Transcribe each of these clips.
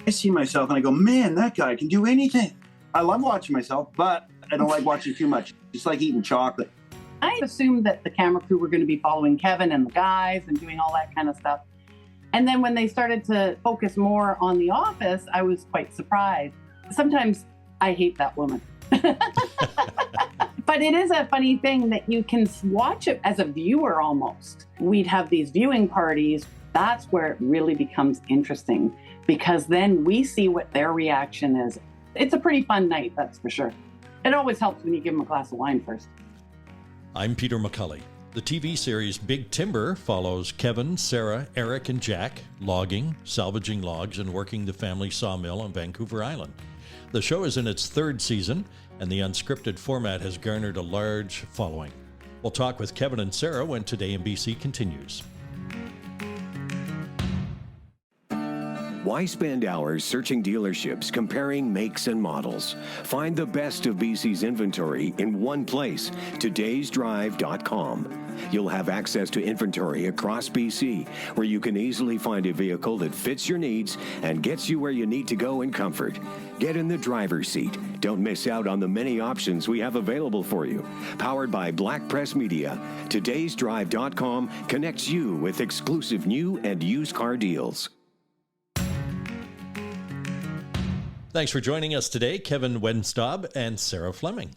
I see myself and I go, man, that guy can do anything. I love watching myself, but I don't like watching too much. It's like eating chocolate. I assumed that the camera crew were going to be following Kevin and the guys and doing all that kind of stuff. And then when they started to focus more on the office, I was quite surprised. Sometimes I hate that woman. But it is a funny thing that you can watch it as a viewer almost. We'd have these viewing parties. That's where it really becomes interesting, because then we see what their reaction is. It's a pretty fun night, that's for sure. It always helps when you give them a glass of wine first. I'm Peter McCulley. The TV series Big Timber follows Kevin, Sarah, Eric, and Jack logging, salvaging logs, and working the family sawmill on Vancouver Island. The show is in its third season, and the unscripted format has garnered a large following. We'll talk with Kevin and Sarah when Today in BC continues. Why spend hours searching dealerships, comparing makes and models? Find the best of BC's inventory in one place, todaysdrive.com. You'll have access to inventory across BC, where you can easily find a vehicle that fits your needs and gets you where you need to go in comfort. Get in the driver's seat. Don't miss out on the many options we have available for you. Powered by Black Press Media, todaysdrive.com connects you with exclusive new and used car deals. Thanks for joining us today, Kevin Wenstob and Sarah Flemming.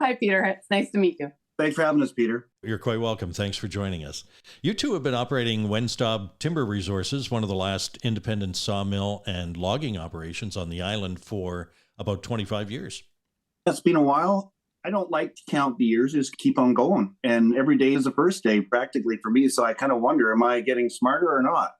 Hi, Peter. It's nice to meet you. Thanks for having us, Peter. You're quite welcome. Thanks for joining us. You two have been operating Wenstob Timber Resources, one of the last independent sawmill and logging operations on the island, for about 25 years. It's been a while. I don't like to count the years, just keep on going. And every day is the first day practically for me. So I kind of wonder, am I getting smarter or not?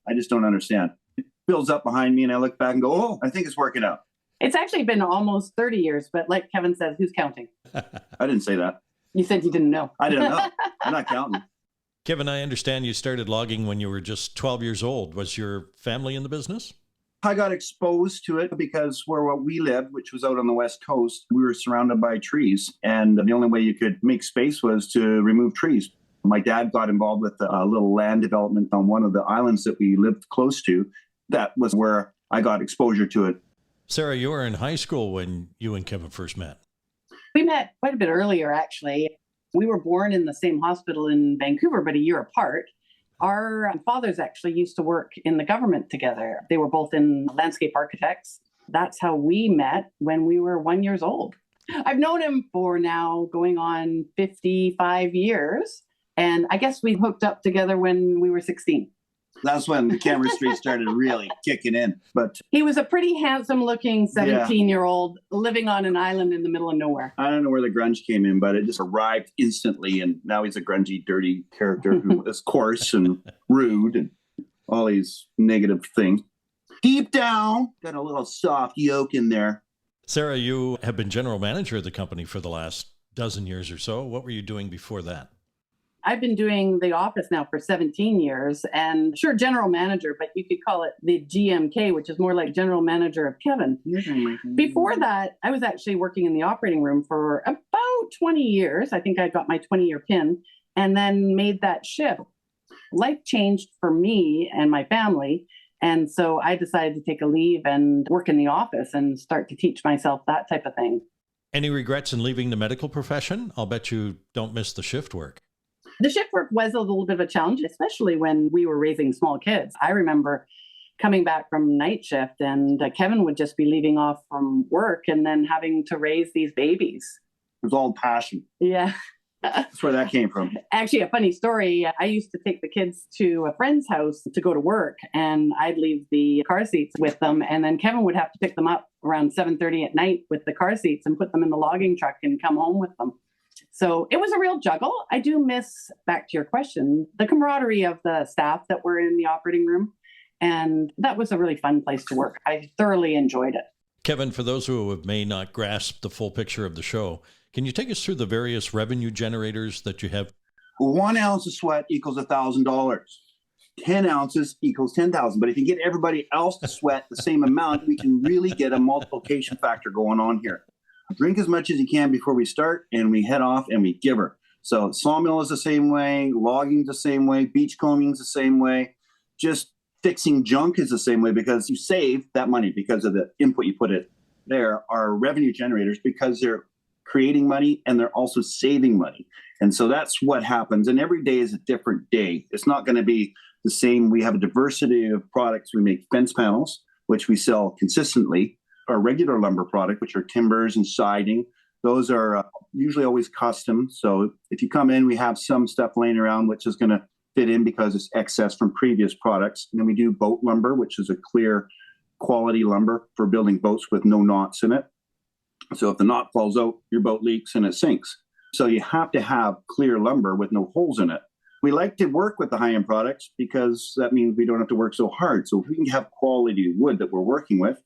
I just don't understand. It builds up behind me and I look back and go, oh, I think it's working out. It's actually been almost 30 years, but like Kevin says, who's counting? I didn't say that. You said you didn't know. I didn't know. I'm not counting. Kevin, I understand you started logging when you were just 12 years old. Was your family in the business? I got exposed to it because where we lived, which was out on the West Coast, we were surrounded by trees. And the only way you could make space was to remove trees. My dad got involved with a little land development on one of the islands that we lived close to. That was where I got exposure to it. Sarah, you were in high school when you and Kevin first met. We met quite a bit earlier, actually. We were born in the same hospital in Vancouver, but a year apart. Our fathers actually used to work in the government together. They were both in landscape architects. That's how we met when we were 1 year old. I've known him for now going on 55 years. And I guess we hooked up together when we were 16. That's when the camera street started really kicking in. But he was a pretty handsome-looking 17-year-old living on an island in the middle of nowhere. I don't know where the grunge came in, but it just arrived instantly. And now he's a grungy, dirty character who is coarse and rude and all these negative things. Deep down, got a little soft yolk in there. Sarah, you have been general manager of the company for the last dozen years or so. What were you doing before that? I've been doing the office now for 17 years and sure, general manager, but you could call it the GMK, which is more like general manager of Kevin. Before that, I was actually working in the operating room for about 20 years. I think I got my 20-year pin and then made that shift. Life changed for me and my family. And so I decided to take a leave and work in the office and start to teach myself that type of thing. Any regrets in leaving the medical profession? I'll bet you don't miss the shift work. The shift work was a little bit of a challenge, especially when we were raising small kids. I remember coming back from night shift and Kevin would just be leaving off from work and then having to raise these babies. It was all passion. Yeah. That's where that came from. Actually, a funny story. I used to take the kids to a friend's house to go to work and I'd leave the car seats with them. And then Kevin would have to pick them up around 7:30 at night with the car seats and put them in the logging truck and come home with them. So it was a real juggle. I do miss, back to your question, the camaraderie of the staff that were in the operating room. And that was a really fun place to work. I thoroughly enjoyed it. Kevin, for those who may not grasp the full picture of the show, can you take us through the various revenue generators that you have? 1 ounce of sweat equals $1,000. 10 ounces equals 10,000. But if you get everybody else to sweat the same amount, we can really get a multiplication factor going on here. Drink as much as you can before we start, and we head off and we give her. So sawmill is the same way, logging is the same way, beachcombing is the same way. Just Fixing junk is the same way because you save that money because of the input you put it there. Are revenue generators because they're creating money and they're also saving money. And so that's what happens. And every day is a different day. It's not going to be the same. We have a diversity of products. We make fence panels, which we sell consistently. Our regular lumber product, which are timbers and siding, those are usually always custom. So if you come in, we have some stuff laying around, which is going to fit in because it's excess from previous products. And then we do boat lumber, which is a clear quality lumber for building boats with no knots in it. So if the knot falls out, your boat leaks and it sinks. So you have to have clear lumber with no holes in it. We like to work with the high-end products because that means we don't have to work so hard. So if we can have quality wood that we're working with,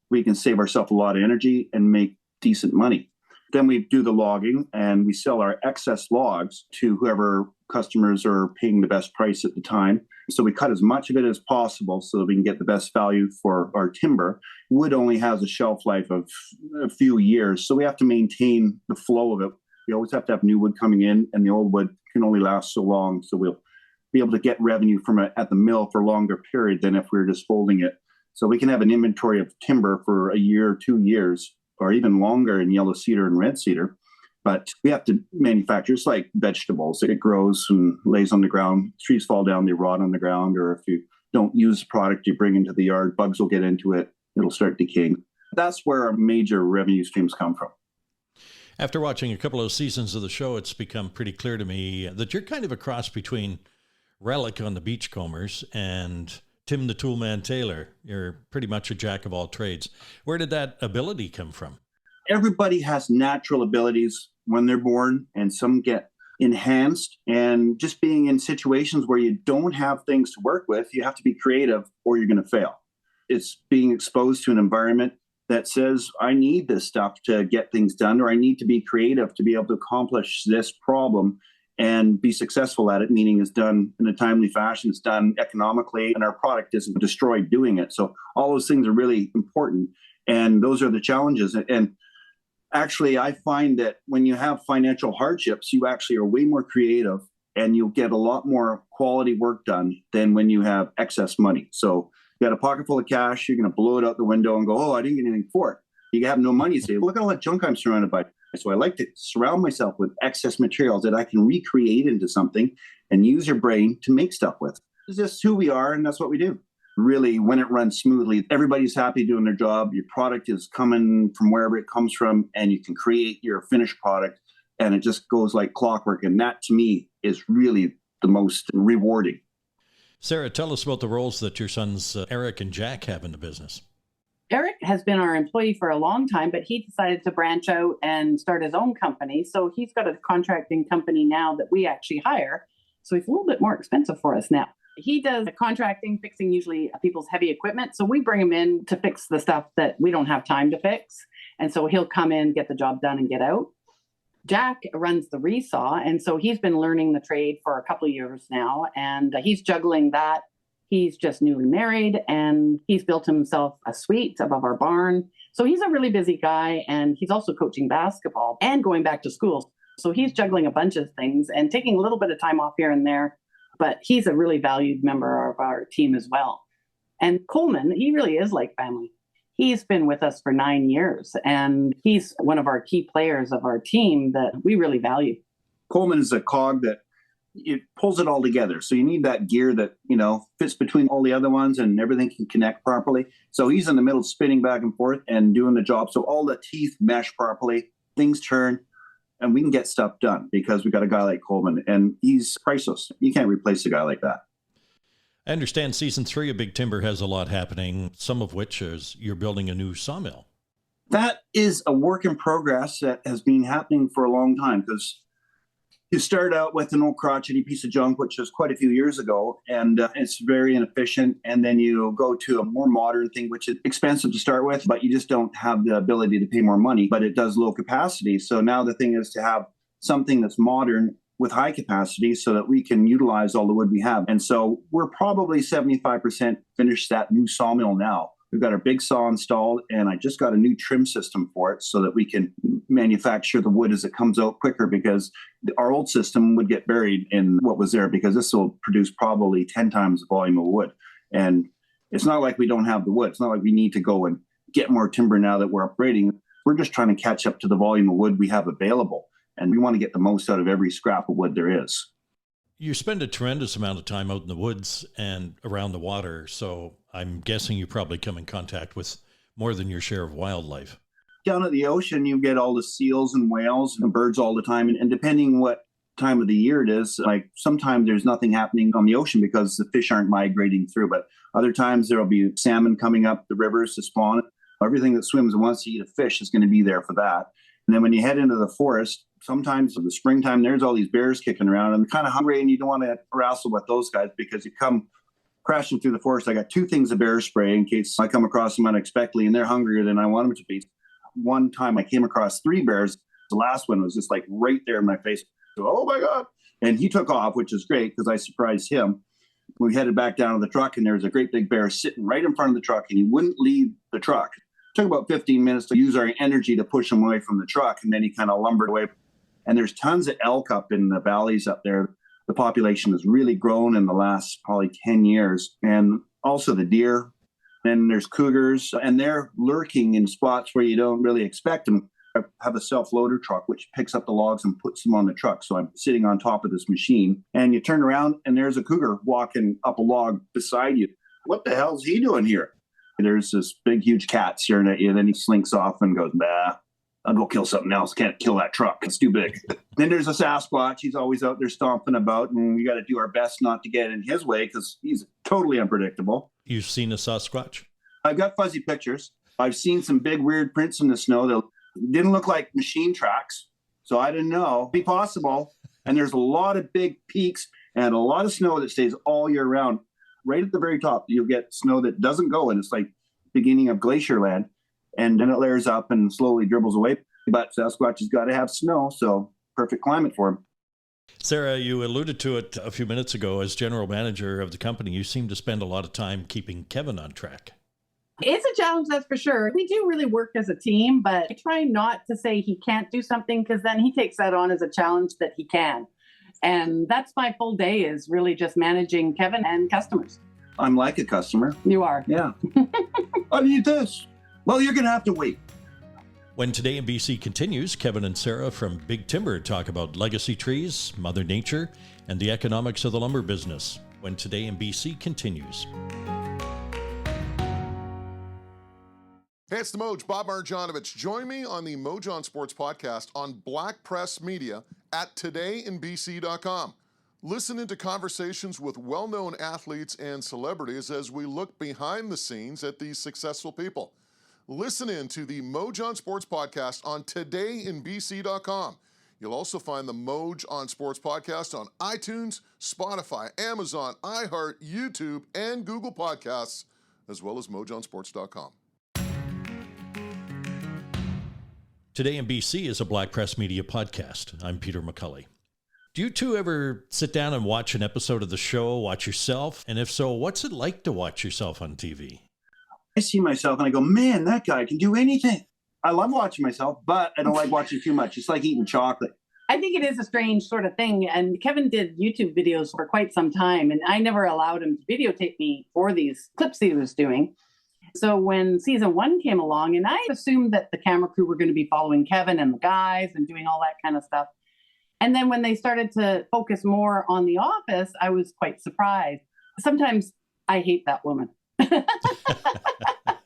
we can save ourselves a lot of energy and make decent money. Then we do the logging and we sell our excess logs to whoever customers are paying the best price at the time. So we cut as much of it as possible so that we can get the best value for our timber. Wood only has a shelf life of a few years, so we have to maintain the flow of it. We always have to have new wood coming in, and the old wood can only last so long. So we'll be able to get revenue from it at the mill for a longer period than if we were just folding it. So we can have an inventory of timber for a year or 2 years, or even longer in yellow cedar and red cedar. But we have to manufacture, it's like vegetables. It grows and lays on the ground. Trees fall down, they rot on the ground. Or if you don't use the product you bring into the yard, bugs will get into it. It'll start decaying. That's where our major revenue streams come from. After watching a couple of seasons of the show, it's become pretty clear to me that you're kind of a cross between Relic on the Beachcombers and Tim the Toolman Taylor. You're pretty much a jack of all trades. Where did that ability come from? Everybody has natural abilities when they're born, and some get enhanced. And just being in situations where you don't have things to work with, you have to be creative or you're going to fail. It's being exposed to an environment that says, I need this stuff to get things done, or I need to be creative to be able to accomplish this problem and be successful at it, meaning it's done in a timely fashion, it's done economically, and our product isn't destroyed doing it. So all those things are really important. And those are the challenges. And actually, I find that when you have financial hardships, you actually are way more creative and you'll get a lot more quality work done than when you have excess money. So you got a pocket full of cash, you're going to blow it out the window and go, oh, I didn't get anything for it. You have no money. You say, look at all that junk I'm surrounded by. So I like to surround myself with excess materials that I can recreate into something and use your brain to make stuff with. It's just who we are, and that's what we do. Really, when it runs smoothly, everybody's happy doing their job. Your product is coming from wherever it comes from, and you can create your finished product, and it just goes like clockwork. And that, to me, is really the most rewarding. Sarah, tell us about the roles that your sons Eric and Jack have in the business. Eric has been our employee for a long time, but he decided to branch out and start his own company. So he's got a contracting company now that we actually hire. So he's a little bit more expensive for us now. He does contracting, fixing usually people's heavy equipment. So we bring him in to fix the stuff that we don't have time to fix. And so he'll come in, get the job done, and get out. Jack runs the resaw. And so he's been learning the trade for a couple of years now. And he's juggling that. He's just newly married and he's built himself a suite above our barn. So he's a really busy guy. And he's also coaching basketball and going back to school. So he's juggling a bunch of things and taking a little bit of time off here and there. But he's a really valued member of our team as well. And Coleman, he really is like family. He's been with us for 9 years, and he's one of our key players of our team that we really value. Coleman is a cog that it pulls it all together. So you need that gear that, fits between all the other ones and everything can connect properly. So he's in the middle spinning back and forth and doing the job. So all the teeth mesh properly, things turn. And we can get stuff done because we got a guy like Coleman, and he's priceless. You can't replace a guy like that. I understand season 3 of Big Timber has a lot happening, some of which is you're building a new sawmill. That is a work in progress that has been happening for a long time, because you start out with an old crotchety piece of junk, which was quite a few years ago, and it's very inefficient. And then you go to a more modern thing, which is expensive to start with, but you just don't have the ability to pay more money, but it does low capacity. So now the thing is to have something that's modern with high capacity so that we can utilize all the wood we have. And so we're probably 75% finished that new sawmill now. We've got our big saw installed, and I just got a new trim system for it so that we can manufacture the wood as it comes out quicker, because our old system would get buried in what was there, because this will produce probably 10 times the volume of wood. And it's not like we don't have the wood. It's not like we need to go and get more timber now that we're upgrading. We're just trying to catch up to the volume of wood we have available. And we want to get the most out of every scrap of wood there is. You spend a tremendous amount of time out in the woods and around the water, so I'm guessing you probably come in contact with more than your share of wildlife. Down at the ocean, you get all the seals and whales and birds all the time. And depending what time of the year it is, like sometimes there's nothing happening on the ocean because the fish aren't migrating through. But other times there'll be salmon coming up the rivers to spawn. Everything that swims and wants to eat a fish is going to be there for that. And then when you head into the forest, sometimes in the springtime, there's all these bears kicking around and they're kind of hungry, and you don't want to wrestle with those guys because you come crashing through the forest. I got 2 things of bear spray in case I come across them unexpectedly and they're hungrier than I want them to be. One time I came across 3 bears. The last one was just like right there in my face. So, oh my God. And he took off, which is great because I surprised him. We headed back down to the truck and there was a great big bear sitting right in front of the truck and he wouldn't leave the truck. It took about 15 minutes to use our energy to push him away from the truck, and then he kind of lumbered away. And there's tons of elk up in the valleys up there. The population has really grown in the last probably 10 years. And also the deer. And there's cougars, and they're lurking in spots where you don't really expect them. I have a self-loader truck, which picks up the logs and puts them on the truck. So I'm sitting on top of this machine, and you turn around, and there's a cougar walking up a log beside you. What the hell is he doing here? There's this big, huge cat staring at you, and then he slinks off and goes, bah, I'll go kill something else. Can't kill that truck. It's too big. Then there's a Sasquatch. He's always out there stomping about, and we got to do our best not to get in his way because he's totally unpredictable. You've seen a Sasquatch? I've got fuzzy pictures. I've seen some big, weird prints in the snow that didn't look like machine tracks. So I didn't know. It'd be possible. And there's a lot of big peaks and a lot of snow that stays all year round. Right at the very top, you'll get snow that doesn't go, and it's like beginning of glacier land. And then it layers up and slowly dribbles away. But Sasquatch has got to have snow, so perfect climate for him. Sarah, you alluded to it a few minutes ago. As general manager of the company, you seem to spend a lot of time keeping Kevin on track. It's a challenge, that's for sure. We do really work as a team, but I try not to say he can't do something because then he takes that on as a challenge that he can. And that's my full day, is really just managing Kevin and customers. I'm like a customer. You are. Yeah. I need this. Well, you're going to have to wait. When Today in BC continues, Kevin and Sarah from Big Timber talk about legacy trees, Mother Nature, and the economics of the lumber business. When Today in BC continues. Hey, it's the Moj, Bob Marjanovic. Join me on the Mojon Sports Podcast on Black Press Media at todayinbc.com. Listen into conversations with well-known athletes and celebrities as we look behind the scenes at these successful people. Listen in to the Mojon Sports Podcast on todayinbc.com. You'll also find the Moj on Sports Podcast on iTunes, Spotify, Amazon, iHeart, YouTube, and Google Podcasts, as well as mojonsports.com. Today in BC is a Black Press Media podcast. I'm Peter McCully. Do you two ever sit down and watch an episode of the show, watch yourself? And if so, what's it like to watch yourself on TV? I see myself and I go, man, that guy can do anything. I love watching myself, but I don't like watching too much. It's like eating chocolate. I think it is a strange sort of thing. And Kevin did YouTube videos for quite some time, and I never allowed him to videotape me for these clips he was doing. So when season 1 came along, and I assumed that the camera crew were going to be following Kevin and the guys and doing all that kind of stuff. And then when they started to focus more on The Office, I was quite surprised. Sometimes I hate that woman.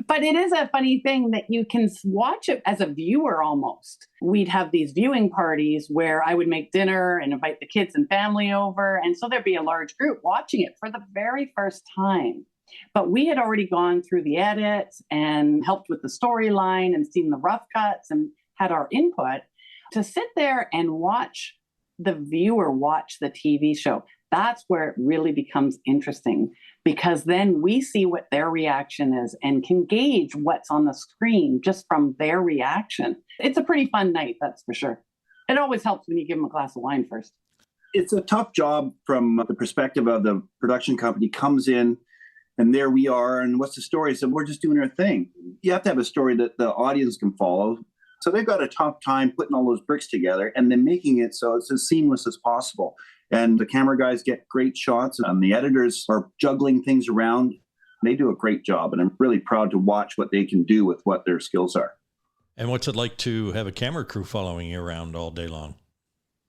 But it is a funny thing that you can watch it as a viewer almost. We'd have these viewing parties where I would make dinner and invite the kids and family over. And so there'd be a large group watching it for the very first time. But we had already gone through the edits and helped with the storyline and seen the rough cuts and had our input. To sit there and watch the viewer watch the TV show, that's where it really becomes interesting, because then we see what their reaction is and can gauge what's on the screen just from their reaction. It's a pretty fun night, that's for sure. It always helps when you give them a glass of wine first. It's a tough job from the perspective of the production company comes in, and there we are, and what's the story? So we're just doing our thing. You have to have a story that the audience can follow. So they've got a tough time putting all those bricks together and then making it so it's as seamless as possible. And the camera guys get great shots, and the editors are juggling things around. They do a great job, and I'm really proud to watch what they can do with what their skills are. And what's it like to have a camera crew following you around all day long?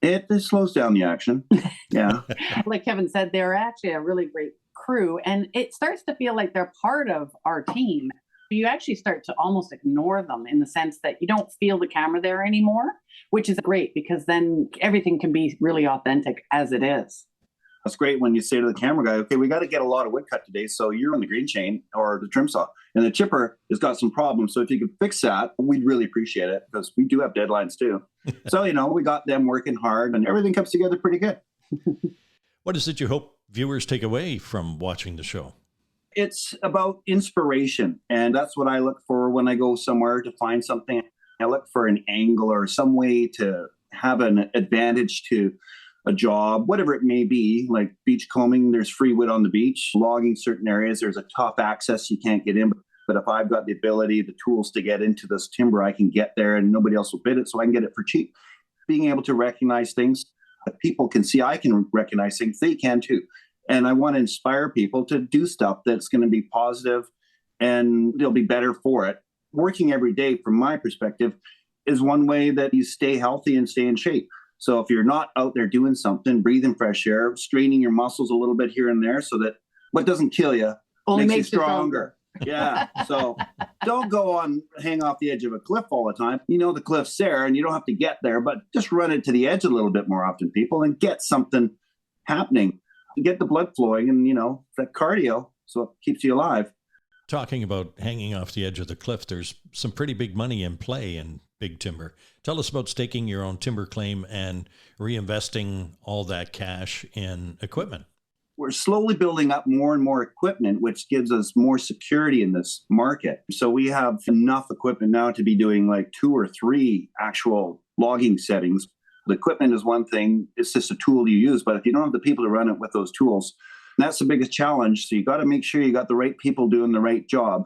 It slows down the action. Yeah. Like Kevin said, they're actually a really great crew, and it starts to feel like they're part of our team. You actually start to almost ignore them in the sense that you don't feel the camera there anymore, which is great because then everything can be really authentic as it is. That's great when you say to the camera guy, okay, we got to get a lot of wood cut today. So you're on the green chain or the trim saw, and the chipper has got some problems. So if you could fix that, we'd really appreciate it because we do have deadlines too. So, we got them working hard and everything comes together pretty good. What is it you hope viewers take away from watching the show? It's about inspiration. And that's what I look for when I go somewhere to find something. I look for an angle or some way to have an advantage to a job, whatever it may be, like beach combing, there's free wood on the beach. Logging certain areas, there's a tough access, you can't get in. But if I've got the ability, the tools to get into this timber, I can get there and nobody else will bid it, so I can get it for cheap. Being able to recognize things that people can see, I can recognize things, they can too. And I want to inspire people to do stuff that's going to be positive and they'll be better for it. Working every day, from my perspective, is one way that you stay healthy and stay in shape. So if you're not out there doing something, breathing fresh air, straining your muscles a little bit here and there so that what doesn't kill you Only makes you stronger. Yeah. So don't hang off the edge of a cliff all the time. The cliff's there and you don't have to get there, but just run it to the edge a little bit more often, people, and get something happening. Get the blood flowing and, that cardio, so it keeps you alive. Talking about hanging off the edge of the cliff, there's some pretty big money in play in big timber. Tell us about staking your own timber claim and reinvesting all that cash in equipment. We're slowly building up more and more equipment, which gives us more security in this market. So we have enough equipment now to be doing like 2 or 3 actual logging settings. The equipment is one thing, it's just a tool you use, but if you don't have the people to run it with those tools, that's the biggest challenge. So you got to make sure you got the right people doing the right job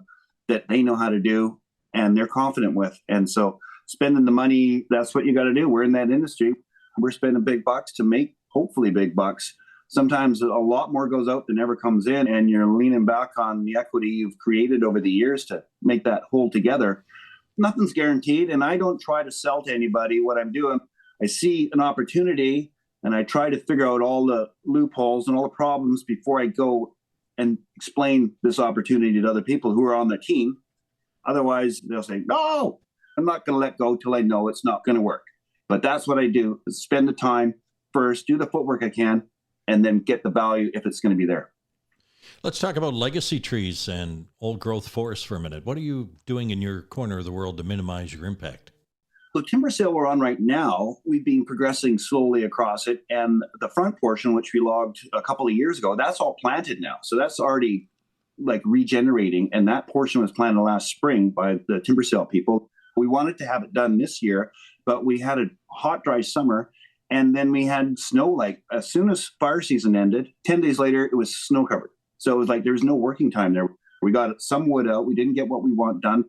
that they know how to do and they're confident with. And so spending the money, that's what you got to do. We're in that industry. We're spending big bucks to make hopefully big bucks. Sometimes a lot more goes out than ever comes in, and you're leaning back on the equity you've created over the years to make that whole together. Nothing's guaranteed, and I don't try to sell to anybody what I'm doing. I see an opportunity and I try to figure out all the loopholes and all the problems before I go and explain this opportunity to other people who are on the team. Otherwise, they'll say, no, I'm not going to let go till I know it's not going to work. But that's what I do, is spend the time first, do the footwork I can, and then get the value if it's going to be there. Let's talk about legacy trees and old growth forests for a minute. What are you doing in your corner of the world to minimize your impact? The timber sale we're on right now, we've been progressing slowly across it. And the front portion, which we logged a couple of years ago, that's all planted now. So that's already like regenerating. And that portion was planted last spring by the timber sale people. We wanted to have it done this year, but we had a hot, dry summer. And then we had snow, like as soon as fire season ended, 10 days later, it was snow covered. So it was like there was no working time there. We got some wood out. We didn't get what we want done.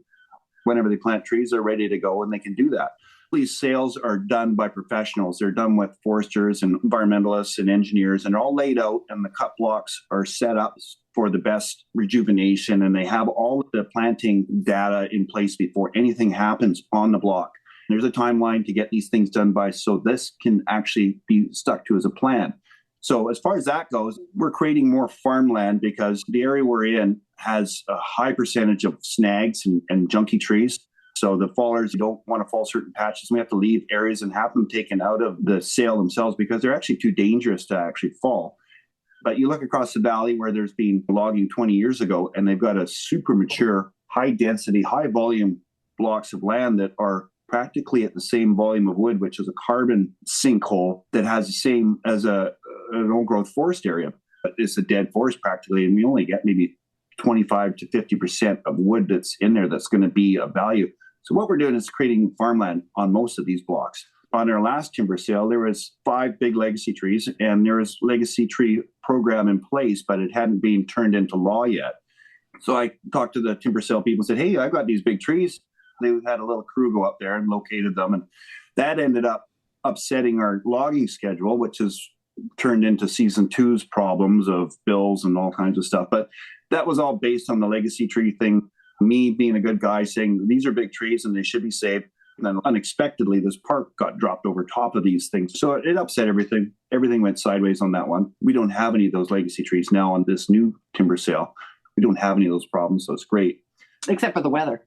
Whenever they plant trees, they're ready to go and they can do that. These sales are done by professionals. They're done with foresters and environmentalists and engineers, and they're all laid out, and the cut blocks are set up for the best rejuvenation, and they have all of the planting data in place before anything happens on the block. There's a timeline to get these things done by, so this can actually be stuck to as a plan. So as far as that goes, we're creating more farmland because the area we're in has a high percentage of snags and junky trees. So the fallers don't want to fall certain patches. We have to leave areas and have them taken out of the sale themselves because they're actually too dangerous to actually fall. But you look across the valley where there's been logging 20 years ago, and they've got a super mature, high density, high volume blocks of land that are practically at the same volume of wood, which is a carbon sinkhole that has the same as an old growth forest area. But it's a dead forest practically, and we only get maybe 25 to 50% of wood that's in there that's going to be of value. So what we're doing is creating farmland on most of these blocks. On our last timber sale, there was 5 big legacy trees, and there was legacy tree program in place, but it hadn't been turned into law yet. So I talked to the timber sale people and said, hey, I've got these big trees. They had a little crew go up there and located them. And that ended up upsetting our logging schedule, which has turned into season 2's problems of bills and all kinds of stuff. But That was all based on the legacy tree thing. Me being a good guy saying these are big trees and they should be saved. And then unexpectedly, this park got dropped over top of these things. So it upset everything. Everything went sideways on that one. We don't have any of those legacy trees now on this new timber sale. We don't have any of those problems. So it's great. Except for the weather.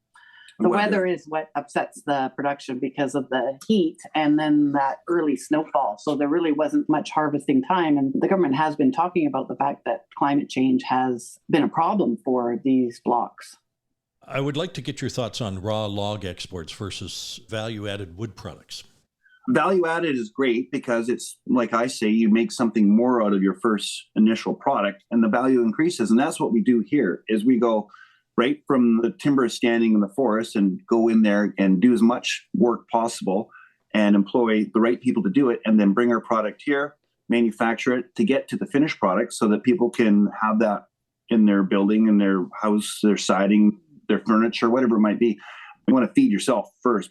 The weather is what upsets the production because of the heat and then that early snowfall. So there really wasn't much harvesting time. And the government has been talking about the fact that climate change has been a problem for these blocks. I would like to get your thoughts on raw log exports versus value-added wood products. Value-added is great because it's, like I say, you make something more out of your first initial product and the value increases. And that's what we do here is we go right from the timber standing in the forest and go in there and do as much work possible and employ the right people to do it and then bring our product here, manufacture it to get to the finished product so that people can have that in their building, in their house, their siding, their furniture, whatever it might be. You want to feed yourself first.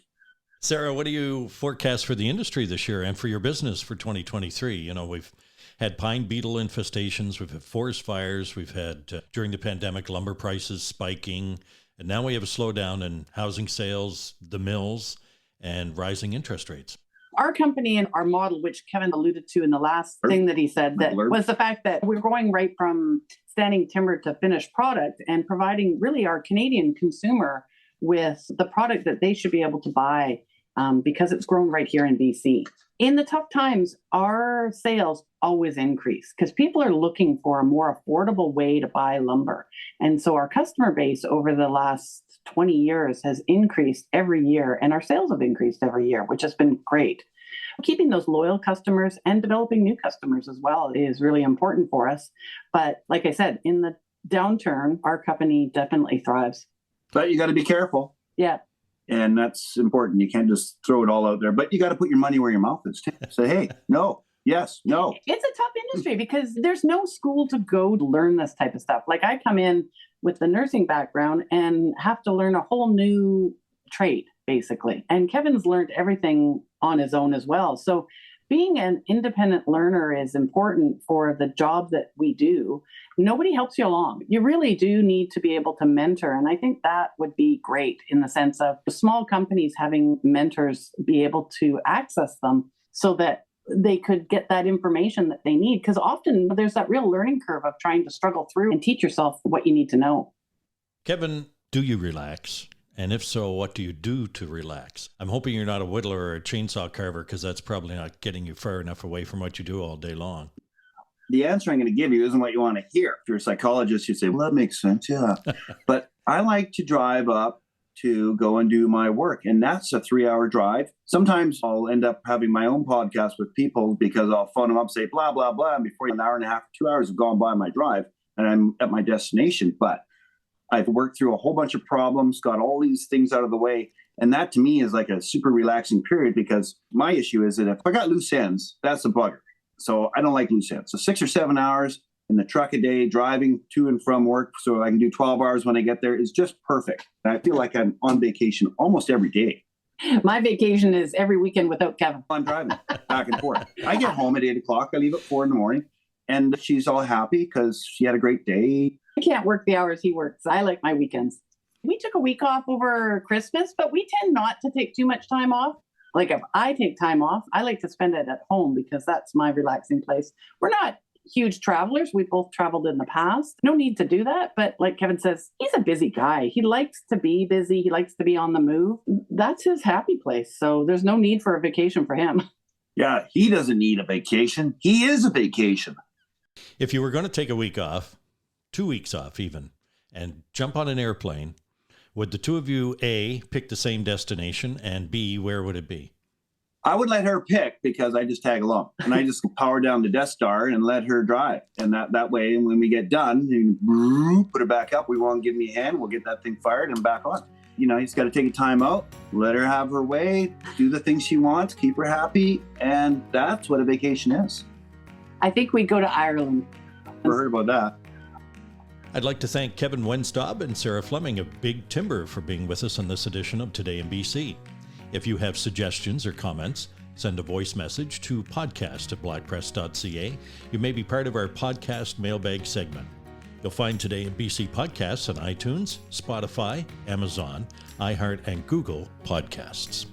Sarah, what do you forecast for the industry this year and for your business for 2023? You know, we've had pine beetle infestations, we've had forest fires, we've had, during the pandemic, lumber prices spiking, and now we have a slowdown in housing sales, the mills, and rising interest rates. Our company and our model, which Kevin alluded to in the last thing that he said, that was the fact that we're going right from standing timber to finished product and providing really our Canadian consumer with the product that they should be able to buy because it's grown right here in BC. In the tough times, our sales always increase because people are looking for a more affordable way to buy lumber. And so our customer base over the last 20 years has increased every year, and our sales have increased every year, which has been great. Keeping those loyal customers and developing new customers as well is really important for us. But like I said, in the downturn, our company definitely thrives. But you got to be careful. Yeah. And that's important. You can't just throw it all out there, but you got to put your money where your mouth is too. Say, hey, no, yes, no. It's a tough industry because there's no school to go to learn this type of stuff. Like I come in with the nursing background and have to learn a whole new trade, basically. And Kevin's learned everything on his own as well. So being an independent learner is important for the job that we do. Nobody helps you along. You really do need to be able to mentor. And I think that would be great in the sense of small companies having mentors be able to access them so that they could get that information that they need. Because often there's that real learning curve of trying to struggle through and teach yourself what you need to know. Kevin, do you relax? And if so, what do you do to relax? I'm hoping you're not a whittler or a chainsaw carver because that's probably not getting you far enough away from what you do all day long. The answer I'm going to give you isn't what you want to hear. If you're a psychologist, you'd say, well, that makes sense, yeah. But I like to drive up to go and do my work, and that's a 3-hour drive. Sometimes I'll end up having my own podcast with people because I'll phone them up and say, blah, blah, blah, and before an hour and a half, 2 hours have gone by my drive, and I'm at my destination. But I've worked through a whole bunch of problems, got all these things out of the way. And that to me is like a super relaxing period because my issue is that if I got loose ends, that's a bugger. So I don't like loose ends. So 6 or 7 hours in the truck a day, driving to and from work so I can do 12 hours when I get there is just perfect. And I feel like I'm on vacation almost every day. My vacation is every weekend without Kevin. I'm driving back and forth. I get home at 8 o'clock. I leave at 4 a.m. and she's all happy because she had a great day. I can't work the hours he works. I like my weekends. We took a week off over Christmas, but we tend not to take too much time off. Like if I take time off, I like to spend it at home because that's my relaxing place. We're not huge travelers. We both traveled in the past. No need to do that. But like Kevin says, he's a busy guy. He likes to be busy. He likes to be on the move. That's his happy place. So there's no need for a vacation for him. Yeah, he doesn't need a vacation. He is a vacation. If you were going to take a week off, 2 weeks off even, and jump on an airplane, would the two of you, A, pick the same destination, and B, where would it be? I would let her pick because I just tag along. And I just power down the Death Star and let her drive. And that way, when we get done, you put her back up. We won't give me a hand. We'll get that thing fired and back on. You know, he's got to take a time out, let her have her way, do the things she wants, keep her happy. And that's what a vacation is. I think we'd go to Ireland. Never heard about that. I'd like to thank Kevin Wenstob and Sarah Flemming of Big Timber for being with us on this edition of Today in BC. If you have suggestions or comments, send a voice message to podcast@blackpress.ca. You may be part of our podcast mailbag segment. You'll find Today in BC podcasts on iTunes, Spotify, Amazon, iHeart, and Google Podcasts.